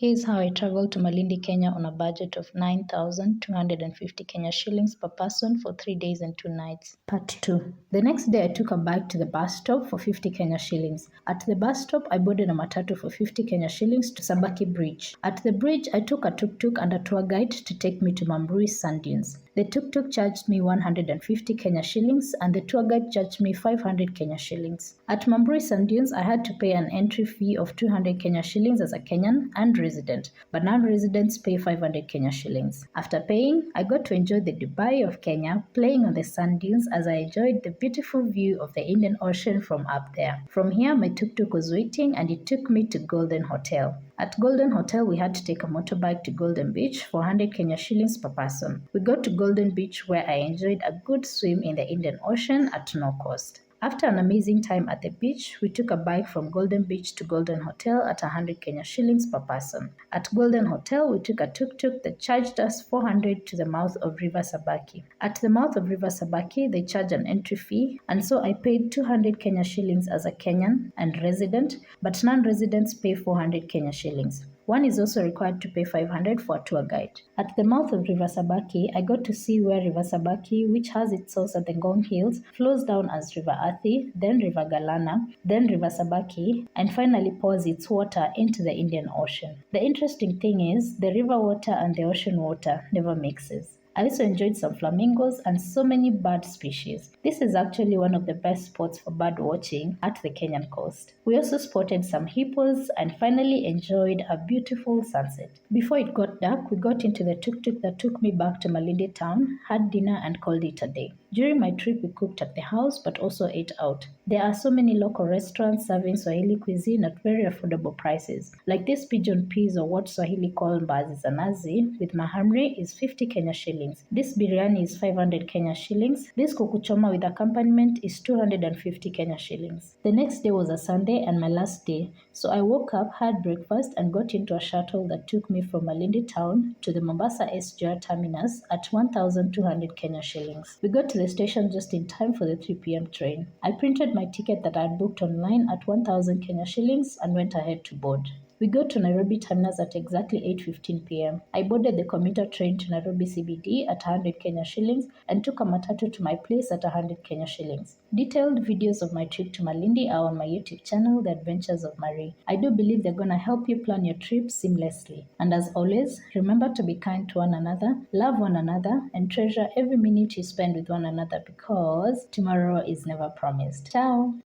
Here's how I traveled to Malindi, Kenya on a budget of 9,250 Kenya shillings per person for 3 days and 2 nights. Part 2. The next day I took a bike to the bus stop for 50 Kenya shillings. At the bus stop, I boarded a matatu for 50 Kenya shillings to Sabaki Bridge. At the bridge, I took a tuk-tuk and a tour guide to take me to Mambrui Sand Dunes. The tuk-tuk charged me 150 Kenya shillings and the tour guide charged me 500 Kenya shillings. At Mambrui Sand Dunes, I had to pay an entry fee of 200 Kenya shillings as a Kenyan and resident, but non-residents pay 500 Kenya shillings. After paying, I got to enjoy the Dubai of Kenya, playing on the sand dunes as I enjoyed the beautiful view of the Indian Ocean from up there. From here, my tuk-tuk was waiting and it took me to Golden Hotel. At Golden Hotel, we had to take a motorbike to Golden Beach for 100 Kenya shillings per person. We got to Golden Beach where I enjoyed a good swim in the Indian Ocean at no cost. After an amazing time at the beach, we took a bike from Golden Beach to Golden Hotel at 100 Kenya shillings per person. At Golden Hotel, we took a tuk-tuk that charged us 400 to the mouth of River Sabaki. At the mouth of River Sabaki, they charge an entry fee, and so I paid 200 Kenya shillings as a Kenyan and resident, but non-residents pay 400 Kenya shillings. One is also required to pay 500 for a tour guide. At the mouth of River Sabaki, I got to see where River Sabaki, which has its source at the Ngong Hills, flows down as River Athi, then River Galana, then River Sabaki, and finally pours its water into the Indian Ocean. The interesting thing is, the river water and the ocean water never mixes. I also enjoyed some flamingos and so many bird species. This is actually one of the best spots for bird watching at the Kenyan coast. We also spotted some hippos and finally enjoyed a beautiful sunset. Before it got dark, we got into the tuk-tuk that took me back to Malindi town, had dinner and called it a day. During my trip, we cooked at the house but also ate out. There are so many local restaurants serving Swahili cuisine at very affordable prices. Like this pigeon peas or what Swahili call mbazi za nazi with mahamri is 50 Kenya shillings. This biryani is 500 Kenya shillings. This kuku choma with accompaniment is 250 Kenya shillings. The next day was a Sunday and my last day, so I woke up, had breakfast and got into a shuttle that took me from Malindi town to the Mombasa SGR terminus at 1,200 Kenya shillings. We got to the station just in time for the 3 p.m. train. I printed my ticket that I had booked online at 1,000 Kenya shillings and went ahead to board. We got to Nairobi terminus at exactly 8:15 p.m. I boarded the commuter train to Nairobi CBD at 100 Kenya shillings and took a matatu to my place at 100 Kenya shillings. Detailed videos of my trip to Malindi are on my YouTube channel, The Adventures of Marie. I do believe they're gonna help you plan your trip seamlessly. And as always, remember to be kind to one another, love one another, and treasure every minute you spend with one another because tomorrow is never promised. Ciao!